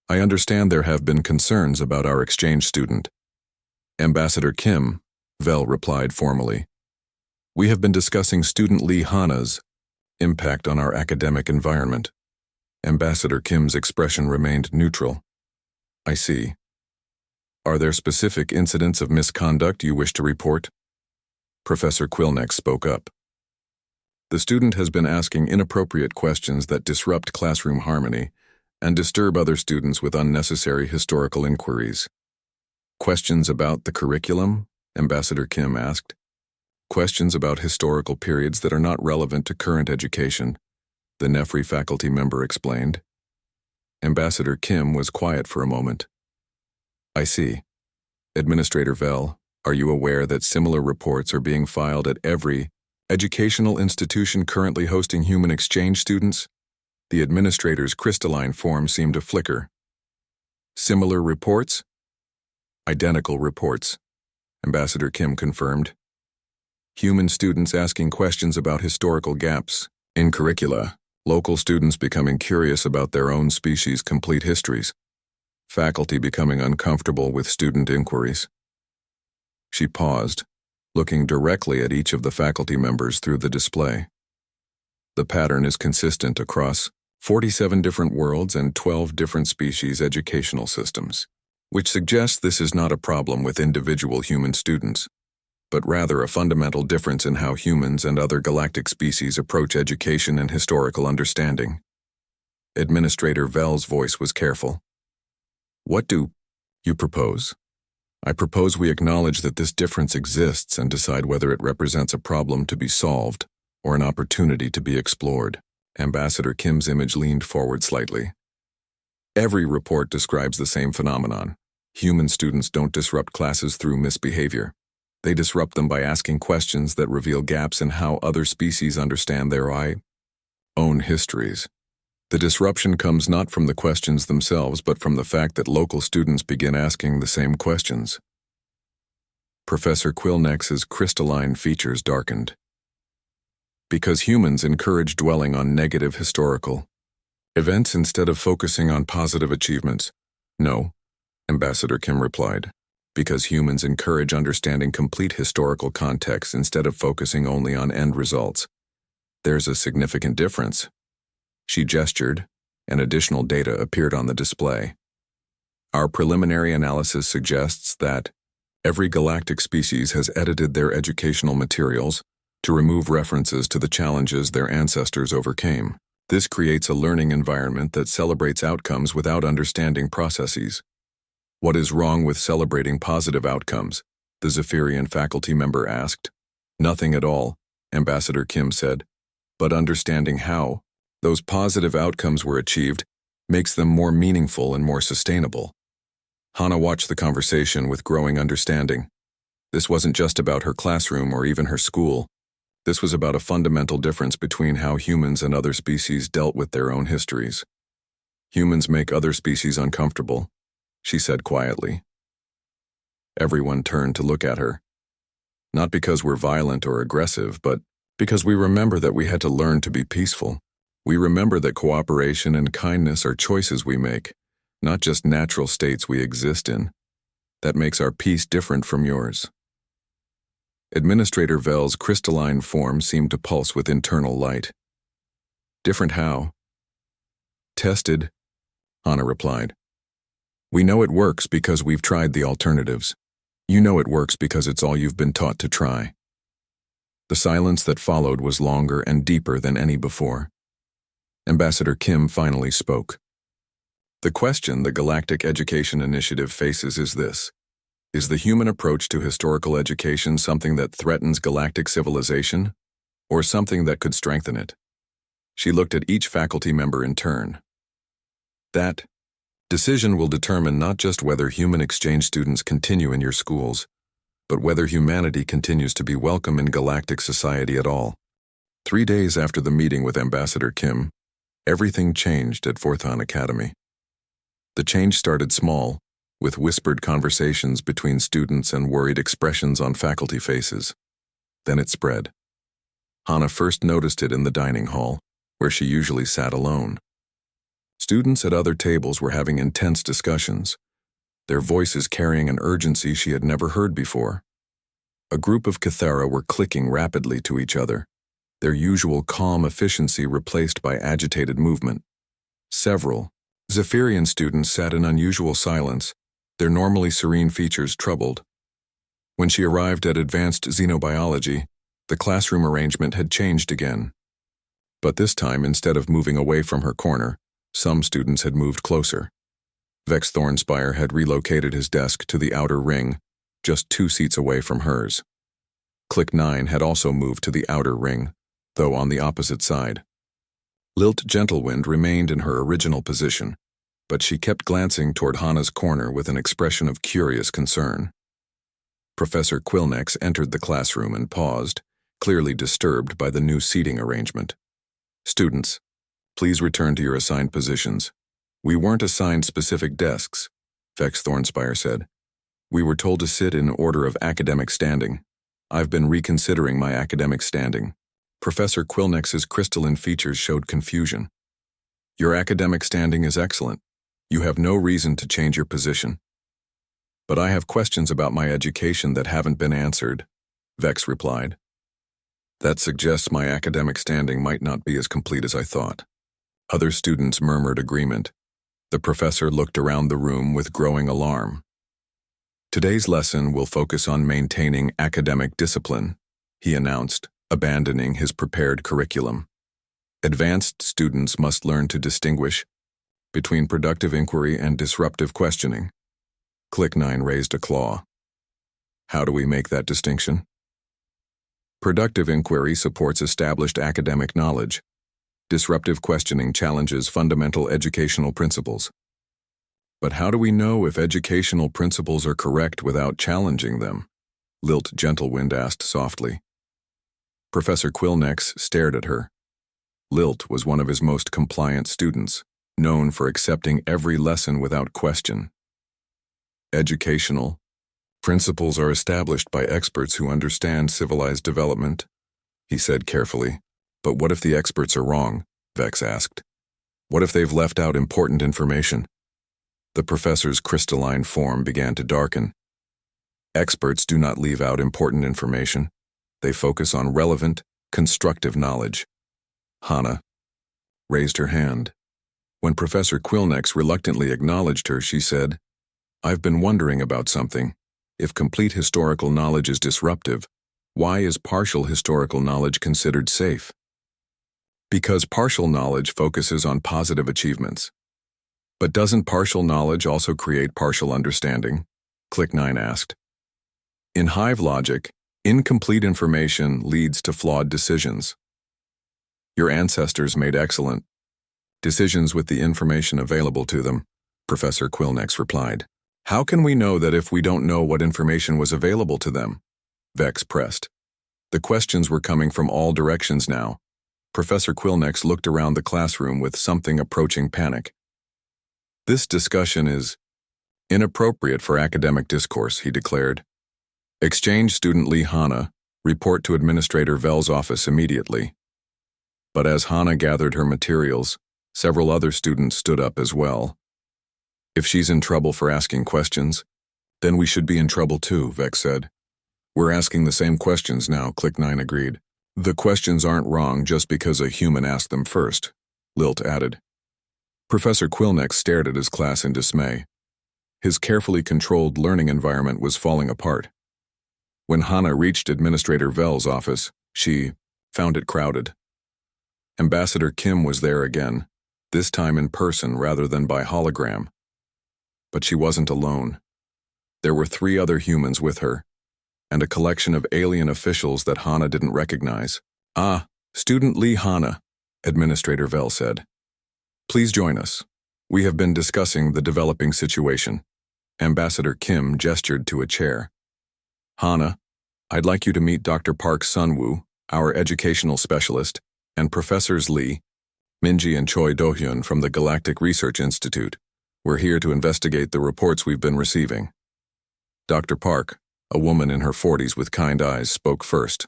I understand there have been concerns about our exchange student. Ambassador Kim, Vell replied formally. We have been discussing student Lee Hana's impact on our academic environment. Ambassador Kim's expression remained neutral. I see. Are there specific incidents of misconduct you wish to report? Professor Quillnex spoke up. The student has been asking inappropriate questions that disrupt classroom harmony, and disturb other students with unnecessary historical inquiries. Questions about the curriculum? Ambassador Kim asked. Questions about historical periods that are not relevant to current education, the NEFRI faculty member explained. Ambassador Kim was quiet for a moment. I see. Administrator Vell, are you aware that similar reports are being filed at every educational institution currently hosting human exchange students? The administrator's crystalline form seemed to flicker. Similar reports? Identical reports, Ambassador Kim confirmed. Human students asking questions about historical gaps in curricula, local students becoming curious about their own species' complete histories, faculty becoming uncomfortable with student inquiries. She paused, looking directly at each of the faculty members through the display. The pattern is consistent across 47 different worlds and 12 different species educational systems, which suggests this is not a problem with individual human students, but rather a fundamental difference in how humans and other galactic species approach education and historical understanding. Administrator Vell's voice was careful. What do you propose? I propose we acknowledge that this difference exists and decide whether it represents a problem to be solved or an opportunity to be explored. Ambassador Kim's image leaned forward slightly. Every report describes the same phenomenon. Human students don't disrupt classes through misbehavior. They disrupt them by asking questions that reveal gaps in how other species understand their own histories. The disruption comes not from the questions themselves, but from the fact that local students begin asking the same questions. Professor Quilnex's crystalline features darkened. Because humans encourage dwelling on negative historical events instead of focusing on positive achievements. No, Ambassador Kim replied. Because humans encourage understanding complete historical context instead of focusing only on end results. There's a significant difference. She gestured, and additional data appeared on the display. Our preliminary analysis suggests that every galactic species has edited their educational materials to remove references to the challenges their ancestors overcame. This creates a learning environment that celebrates outcomes without understanding processes. What is wrong with celebrating positive outcomes? The Zephyrian faculty member asked. Nothing at all, Ambassador Kim said, but understanding how those positive outcomes were achieved makes them more meaningful and more sustainable. Hana watched the conversation with growing understanding. This wasn't just about her classroom or even her school. This was about a fundamental difference between how humans and other species dealt with their own histories. Humans make other species uncomfortable, she said quietly. Everyone turned to look at her. Not because we're violent or aggressive, but because we remember that we had to learn to be peaceful. We remember that cooperation and kindness are choices we make, not just natural states we exist in. That makes our peace different from yours. Administrator Vell's crystalline form seemed to pulse with internal light. Different how? Tested, Hana replied. We know it works because we've tried the alternatives. You know it works because it's all you've been taught to try. The silence that followed was longer and deeper than any before. Ambassador Kim finally spoke. The question the Galactic Education Initiative faces is this. Is the human approach to historical education something that threatens galactic civilization, or something that could strengthen it? She looked at each faculty member in turn. That decision will determine not just whether human exchange students continue in your schools, but whether humanity continues to be welcome in galactic society at all. 3 days after the meeting with Ambassador Kim, everything changed at Vorthon Academy. The change started small, with whispered conversations between students and worried expressions on faculty faces. Then it spread. Hana first noticed it in the dining hall, where she usually sat alone. Students at other tables were having intense discussions, their voices carrying an urgency she had never heard before. A group of Cathara were clicking rapidly to each other, their usual calm efficiency replaced by agitated movement. Several Zephyrian students sat in unusual silence, their normally serene features troubled. When she arrived at advanced xenobiology, the classroom arrangement had changed again. But this time, instead of moving away from her corner, Some students had moved closer. Vex Thornspire had relocated his desk to the outer ring, just 2 seats away from hers. Click 9 had also moved to the outer ring, though on the opposite side. Lilt Gentlewind remained in her original position, but she kept glancing toward Hana's corner with an expression of curious concern. Professor Quillnex entered the classroom and paused, clearly disturbed by the new seating arrangement. "Students, please return to your assigned positions. We weren't assigned specific desks," Vex Thornspire said. "We were told to sit in order of academic standing. I've been reconsidering my academic standing." Professor Quillnex's crystalline features showed confusion. "Your academic standing is excellent. You have no reason to change your position." "But I have questions about my education that haven't been answered," Vex replied. "That suggests my academic standing might not be as complete as I thought." Other students murmured agreement. The professor looked around the room with growing alarm. "Today's lesson will focus on maintaining academic discipline," he announced, abandoning his prepared curriculum. "Advanced students must learn to distinguish between productive inquiry and disruptive questioning." Click 9 raised a claw. "How do we make that distinction?" "Productive inquiry supports established academic knowledge. Disruptive questioning challenges fundamental educational principles." "But how do we know if educational principles are correct without challenging them?" Lilt Gentlewind asked softly. Professor Quillnex stared at her. Lilt was one of his most compliant students, known for accepting every lesson without question. "Educational principles are established by experts who understand civilized development," he said carefully. "But what if the experts are wrong?" Vex asked. "What if they've left out important information?" The professor's crystalline form began to darken. "Experts do not leave out important information. They focus on relevant, constructive knowledge." Hana raised her hand. When Professor Quillnex reluctantly acknowledged her, she said, "I've been wondering about something. If complete historical knowledge is disruptive, why is partial historical knowledge considered safe?" "Because partial knowledge focuses on positive achievements." "But doesn't partial knowledge also create partial understanding?" Click 9 asked. "In Hive logic, incomplete information leads to flawed decisions. Your ancestors made excellent decisions with the information available to them," Professor Quillnex replied. "How can we know that if we don't know what information was available to them?" Vex pressed. The questions were coming from all directions now. Professor Quillnex looked around the classroom with something approaching panic. "This discussion is inappropriate for academic discourse," he declared. "Exchange student Lee Hana, report to Administrator Vel's office immediately." But as Hana gathered her materials, several other students stood up as well. "If she's in trouble for asking questions, then we should be in trouble too," Vex said. "We're asking the same questions now," Click 9 agreed. "The questions aren't wrong just because a human asked them first," Lilt added. Professor Quillnex stared at his class in dismay. His carefully controlled learning environment was falling apart. When Hana reached Administrator Vel's office, she found it crowded. Ambassador Kim was there again, this time in person rather than by hologram. But she wasn't alone. There were 3 other humans with her, and a collection of alien officials that Hana didn't recognize. "Ah, student Lee Hana," Administrator Vel said. "Please join us. We have been discussing the developing situation." Ambassador Kim gestured to a chair. "Hana, I'd like you to meet Dr. Park Sunwoo, our educational specialist, and Professors Lee, Minji and Choi Do-hyun from the Galactic Research Institute. We're here to investigate the reports we've been receiving." Dr. Park, a woman in her 40s with kind eyes, spoke first.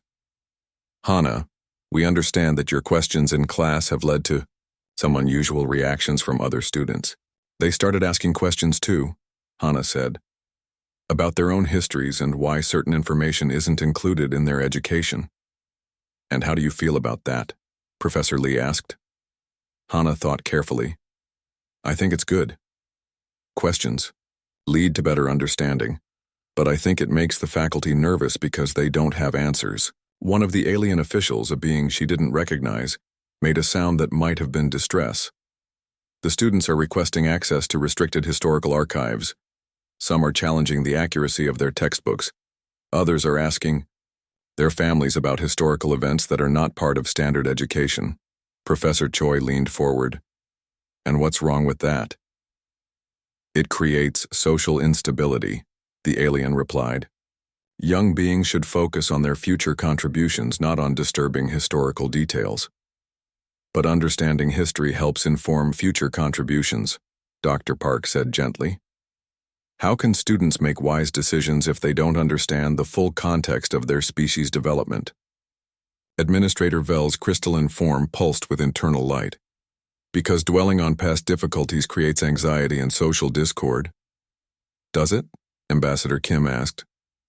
"Hana, we understand that your questions in class have led to some unusual reactions from other students. They started asking questions too," Hana said, "about their own histories and why certain information isn't included in their education." "And how do you feel about that?" Professor Lee asked. Hana thought carefully. "I think it's good. Questions lead to better understanding, but I think it makes the faculty nervous because they don't have answers." One of the alien officials, a being she didn't recognize, made a sound that might have been distress. The students are requesting access to restricted historical archives. Some are challenging the accuracy of their textbooks. Others are asking their families about historical events that are not part of standard education. Professor Choi leaned forward. And what's wrong with that? It creates social instability, the alien replied. Young beings should focus on their future contributions, not on disturbing historical details. But understanding history helps inform future contributions, Dr. Park said gently. How can students make wise decisions if they don't understand the full context of their species' development? Administrator Vell's crystalline form pulsed with internal light. Because dwelling on past difficulties creates anxiety and social discord. Does it? Ambassador Kim asked.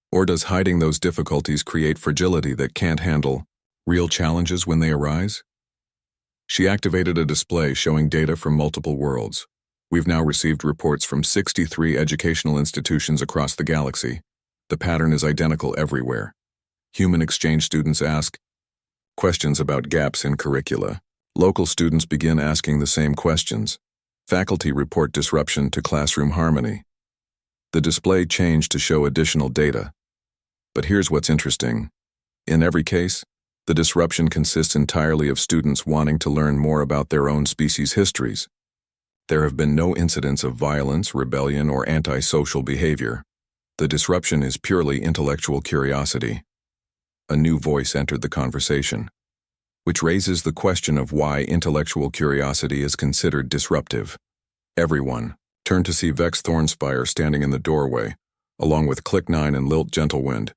Or does hiding those difficulties create fragility that can't handle real challenges when they arise? She activated a display showing data from multiple worlds. We've now received reports from 63 educational institutions across the galaxy. The pattern is identical everywhere. Human exchange students ask questions about gaps in curricula. Local students begin asking the same questions. Faculty report disruption to classroom harmony. The display changed to show additional data. But here's what's interesting. In every case, the disruption consists entirely of students wanting to learn more about their own species' histories. There have been no incidents of violence, rebellion, or antisocial behavior. The disruption is purely intellectual curiosity. A new voice entered the conversation, which raises the question of why intellectual curiosity is considered disruptive. Everyone turned to see Vex Thornspire standing in the doorway, along with Click 9 and Lilt Gentlewind.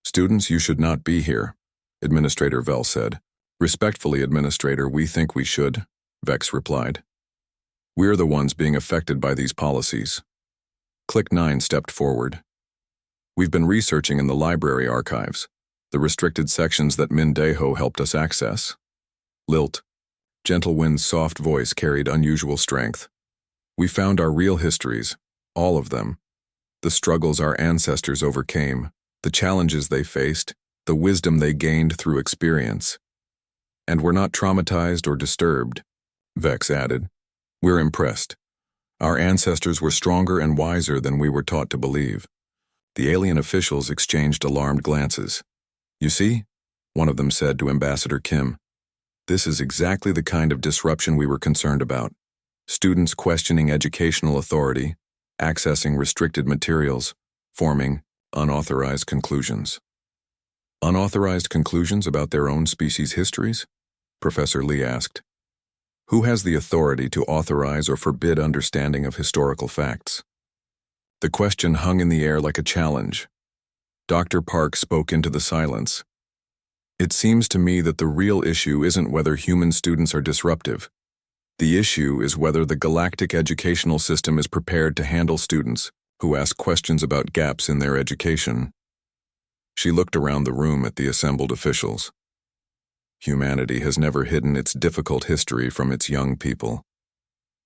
Students, you should not be here, Administrator Vell said. Respectfully, Administrator, we think we should, Vex replied. We're the ones being affected by these policies. Click 9 stepped forward. We've been researching in the library archives, the restricted sections that Mindeho helped us access. Lilt Gentlewind's soft voice carried unusual strength. We found our real histories, all of them. The struggles our ancestors overcame, the challenges they faced, the wisdom they gained through experience. And we're not traumatized or disturbed, Vex added. We're impressed. Our ancestors were stronger and wiser than we were taught to believe. The alien officials exchanged alarmed glances. You see, one of them said to Ambassador Kim, this is exactly the kind of disruption we were concerned about. Students questioning educational authority, accessing restricted materials, forming unauthorized conclusions. Unauthorized conclusions about their own species' histories? Professor Lee asked. Who has the authority to authorize or forbid understanding of historical facts? The question hung in the air like a challenge. Dr. Park spoke into the silence. It seems to me that the real issue isn't whether human students are disruptive. The issue is whether the galactic educational system is prepared to handle students who ask questions about gaps in their education. She looked around the room at the assembled officials. Humanity has never hidden its difficult history from its young people.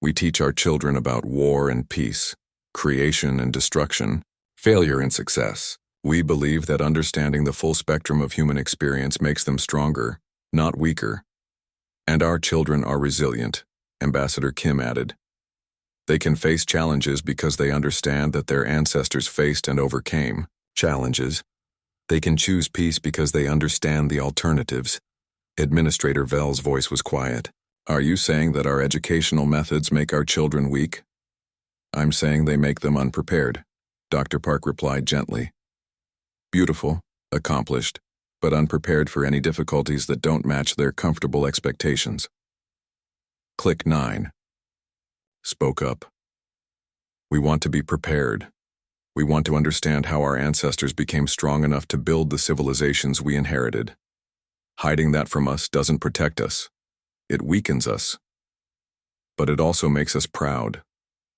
We teach our children about war and peace, creation and destruction, failure and success. We believe that understanding the full spectrum of human experience makes them stronger, not weaker. And our children are resilient, Ambassador Kim added. They can face challenges because they understand that their ancestors faced and overcame challenges. They can choose peace because they understand the alternatives. Administrator Vell's voice was quiet. Are you saying that our educational methods make our children weak? I'm saying they make them unprepared, Dr. Park replied gently. Beautiful, accomplished, but unprepared for any difficulties that don't match their comfortable expectations. Click 9 spoke up. We want to be prepared. We want to understand how our ancestors became strong enough to build the civilizations we inherited. Hiding that from us doesn't protect us. It weakens us. But it also makes us proud,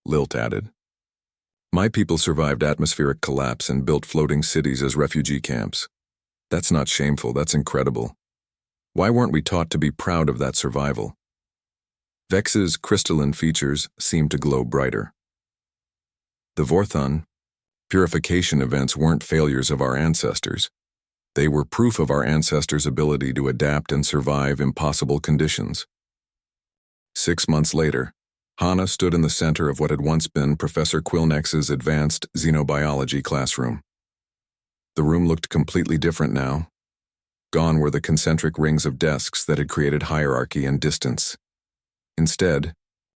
Lilt added. My people survived atmospheric collapse and built floating cities as refugee camps. That's not shameful, that's incredible. Why weren't we taught to be proud of that survival? Vex's crystalline features seemed to glow brighter. The Vorthon purification events weren't failures of our ancestors. They were proof of our ancestors' ability to adapt and survive impossible conditions. 6 months later, Hannah stood in the center of what had once been Professor Quilnex's advanced xenobiology classroom. The room looked completely different now. Gone were the concentric rings of desks that had created hierarchy and distance. Instead,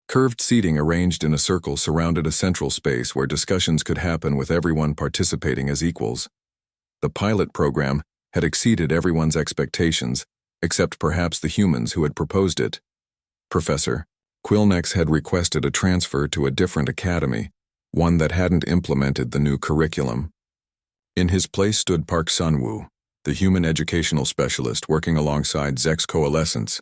curved seating arranged in a circle surrounded a central space where discussions could happen with everyone participating as equals. The pilot program had exceeded everyone's expectations, except perhaps the humans who had proposed it. Professor Quilnex had requested a transfer to a different academy, one that hadn't implemented the new curriculum. In his place stood Park Sunwoo, the human educational specialist working alongside Zek's coalescence,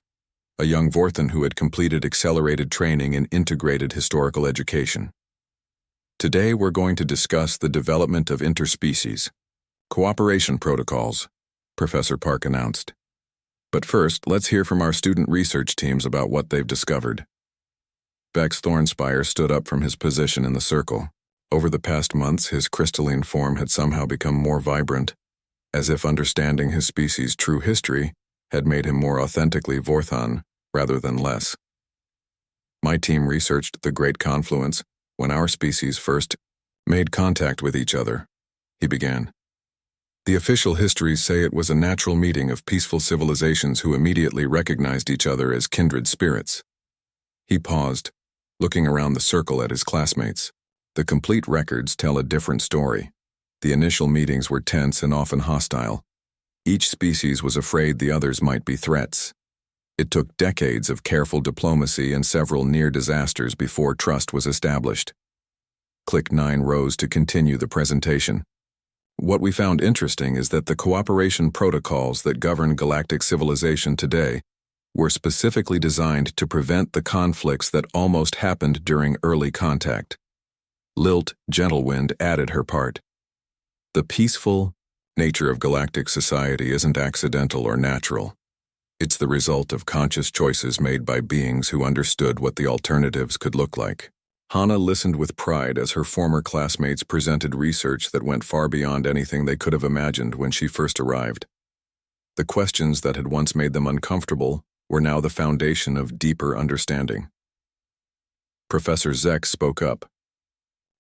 a young Vorthan who had completed accelerated training in integrated historical education. Today we're going to discuss the development of interspecies cooperation protocols, Professor Park announced. But first, let's hear from our student research teams about what they've discovered. Vex Thornspire stood up from his position in the circle. Over the past months, his crystalline form had somehow become more vibrant, as if understanding his species' true history had made him more authentically Vorthan rather than less. My team researched the Great Confluence when our species first made contact with each other, he began. The official histories say it was a natural meeting of peaceful civilizations who immediately recognized each other as kindred spirits. He paused, looking around the circle at his classmates. The complete records tell a different story. The initial meetings were tense and often hostile. Each species was afraid the others might be threats. It took decades of careful diplomacy and several near disasters before trust was established. Click 9 rose to continue the presentation. What we found interesting is that the cooperation protocols that govern galactic civilization today were specifically designed to prevent the conflicts that almost happened during early contact. Lilt Gentlewind added her part. The peaceful nature of galactic society isn't accidental or natural. It's the result of conscious choices made by beings who understood what the alternatives could look like. Hannah listened with pride as her former classmates presented research that went far beyond anything they could have imagined when she first arrived. The questions that had once made them uncomfortable were now the foundation of deeper understanding. Professor Zek spoke up.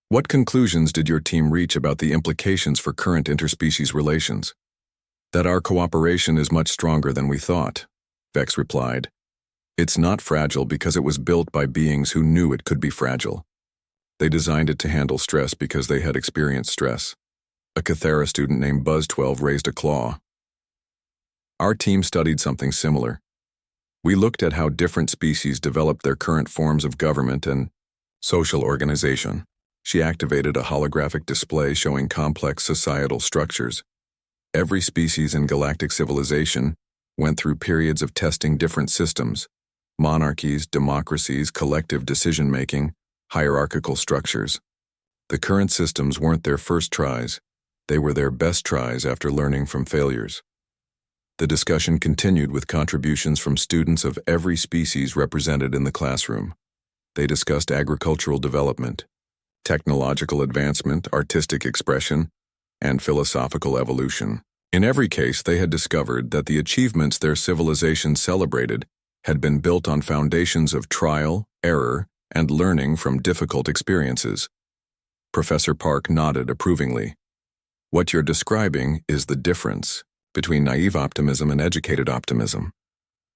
What conclusions did your team reach about the implications for current interspecies relations? That our cooperation is much stronger than we thought, Vex replied. It's not fragile because it was built by beings who knew it could be fragile. They designed it to handle stress because they had experienced stress. A Cathera student named Buzz12 raised a claw. Our team studied something similar. We looked at how different species developed their current forms of government and social organization. She activated a holographic display showing complex societal structures. Every species in galactic civilization went through periods of testing different systems. Monarchies, democracies, collective decision-making, hierarchical structures. The current systems weren't their first tries, they were their best tries after learning from failures. The discussion continued with contributions from students of every species represented in the classroom. They discussed agricultural development, technological advancement, artistic expression, and philosophical evolution. In every case, they had discovered that the achievements their civilization celebrated had been built on foundations of trial, error, and learning from difficult experiences. Professor Park nodded approvingly. What you're describing is the difference between naive optimism and educated optimism.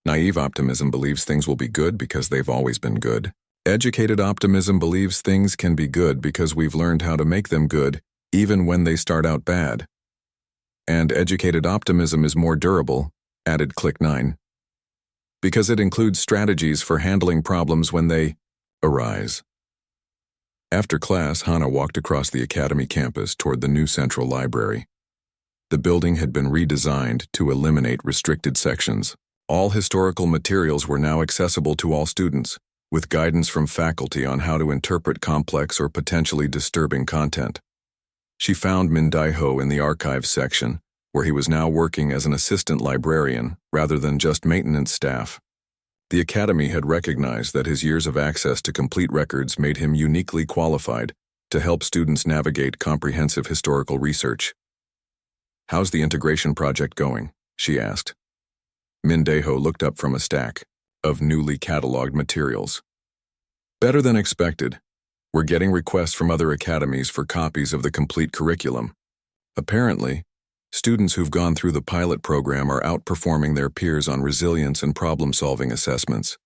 Naive optimism believes things will be good because they've always been good. Educated optimism believes things can be good because we've learned how to make them good, even when they start out bad. And educated optimism is more durable, added Click 9. Because it includes strategies for handling problems when they arise. After class, Hannah walked across the academy campus toward the new central library. The building had been redesigned to eliminate restricted sections. All historical materials were now accessible to all students, with guidance from faculty on how to interpret complex or potentially disturbing content. She found Min Dai-ho in the archives section, where he was now working as an assistant librarian rather than just maintenance staff. The academy had recognized that his years of access to complete records made him uniquely qualified to help students navigate comprehensive historical research. "How's the integration project going?" she asked. Min Dai-ho looked up from a stack of newly cataloged materials. Better than expected. We're getting requests from other academies for copies of the complete curriculum. Apparently, students who've gone through the pilot program are outperforming their peers on resilience and problem-solving assessments.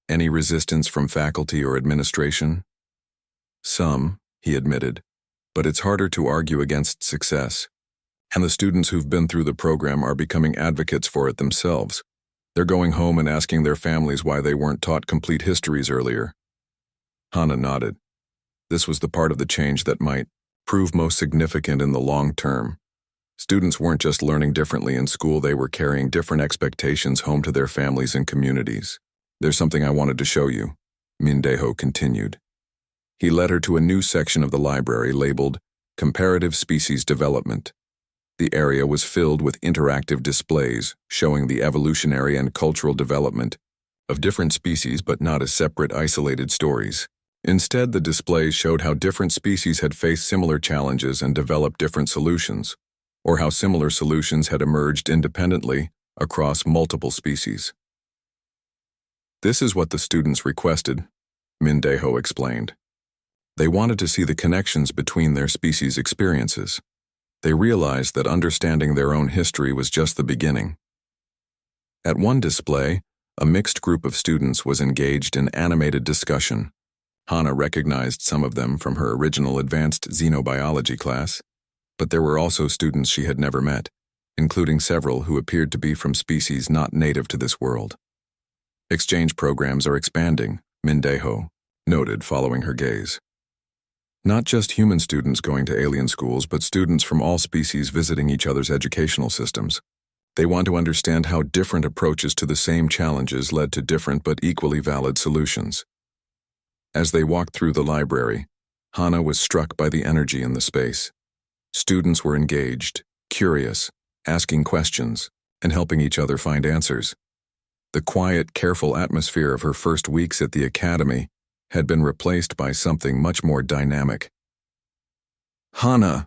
Any resistance from faculty or administration? Some, he admitted, but it's harder to argue against success. And the students who've been through the program are becoming advocates for it themselves. They're going home and asking their families why they weren't taught complete histories earlier. Hannah nodded. This was the part of the change that might prove most significant in the long term. Students weren't just learning differently in school, they were carrying different expectations home to their families and communities. There's something I wanted to show you, Mindeho continued. He led her to a new section of the library labeled Comparative Species Development. The area was filled with interactive displays showing the evolutionary and cultural development of different species, but not as separate, isolated stories. Instead, the displays showed how different species had faced similar challenges and developed different solutions, or how similar solutions had emerged independently across multiple species. This is what the students requested, Mindeho explained. They wanted to see the connections between their species' experiences. They realized that understanding their own history was just the beginning. At one display, a mixed group of students was engaged in animated discussion. Hannah recognized some of them from her original advanced xenobiology class, but there were also students she had never met, including several who appeared to be from species not native to this world. Exchange programs are expanding, Mindeho noted following her gaze. Not just human students going to alien schools, but students from all species visiting each other's educational systems. They want to understand how different approaches to the same challenges led to different but equally valid solutions. As they walked through the library, Hannah was struck by the energy in the space. Students were engaged, curious, asking questions, and helping each other find answers. The quiet, careful atmosphere of her first weeks at the academy had been replaced by something much more dynamic. Hannah!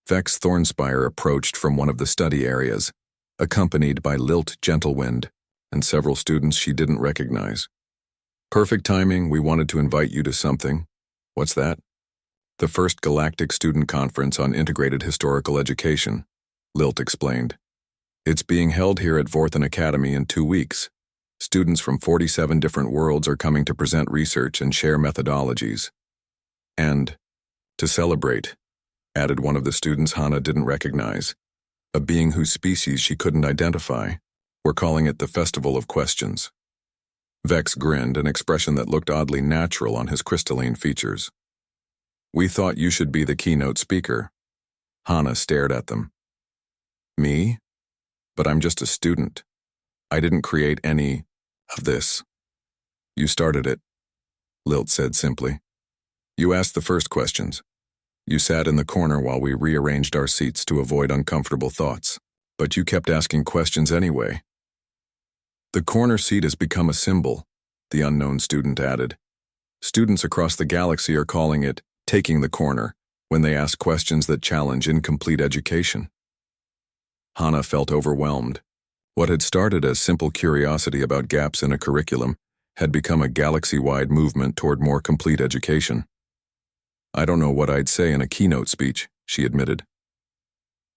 Vex Thornspire approached from one of the study areas, accompanied by Lilt Gentlewind and several students she didn't recognize. Perfect timing, we wanted to invite you to something. What's that? The first Galactic Student Conference on Integrated Historical Education, Lilt explained. It's being held here at Vorthen Academy in 2 weeks. Students from 47 different worlds are coming to present research and share methodologies. And, to celebrate, added one of the students Hannah didn't recognize, a being whose species she couldn't identify. We're calling it the Festival of Questions. Vex grinned, an expression that looked oddly natural on his crystalline features. We thought you should be the keynote speaker. Hannah stared at them. Me? But I'm just a student. I didn't create any of this. You started it, Lilt said simply. You asked the first questions. You sat in the corner while we rearranged our seats to avoid uncomfortable thoughts, but you kept asking questions anyway. The corner seat has become a symbol, the unknown student added. Students across the galaxy are calling it taking the corner when they ask questions that challenge incomplete education. Hannah felt overwhelmed. What had started as simple curiosity about gaps in a curriculum had become a galaxy-wide movement toward more complete education. I don't know what I'd say in a keynote speech, she admitted.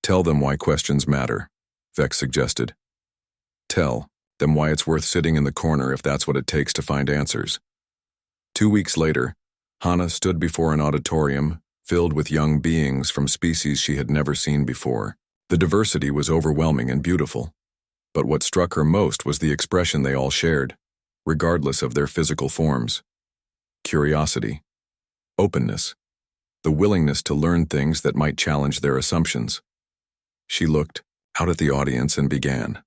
Tell them why questions matter, Vex suggested. Tell them why it's worth sitting in the corner if that's what it takes to find answers. 2 weeks later, Hannah stood before an auditorium filled with young beings from species she had never seen before. The diversity was overwhelming and beautiful. But what struck her most was the expression they all shared, regardless of their physical forms. Curiosity, openness, the willingness to learn things that might challenge their assumptions. She looked out at the audience and began.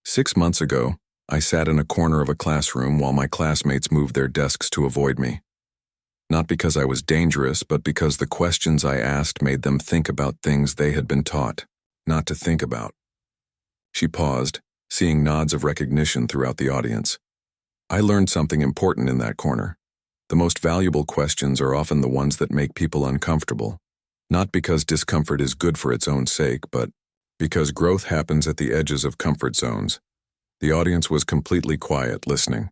6 months ago, I sat in a corner of a classroom while my classmates moved their desks to avoid me. Not because I was dangerous, but because the questions I asked made them think about things they had been taught not to think about. She paused, seeing nods of recognition throughout the audience. I learned something important in that corner. The most valuable questions are often the ones that make people uncomfortable, not because discomfort is good for its own sake, but because growth happens at the edges of comfort zones. The audience was completely quiet, listening.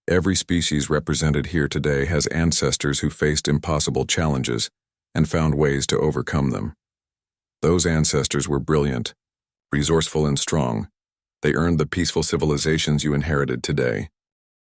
Every species represented here today has ancestors who faced impossible challenges and found ways to overcome them. Those ancestors were brilliant, resourceful and strong. They earned the peaceful civilizations you inherited today.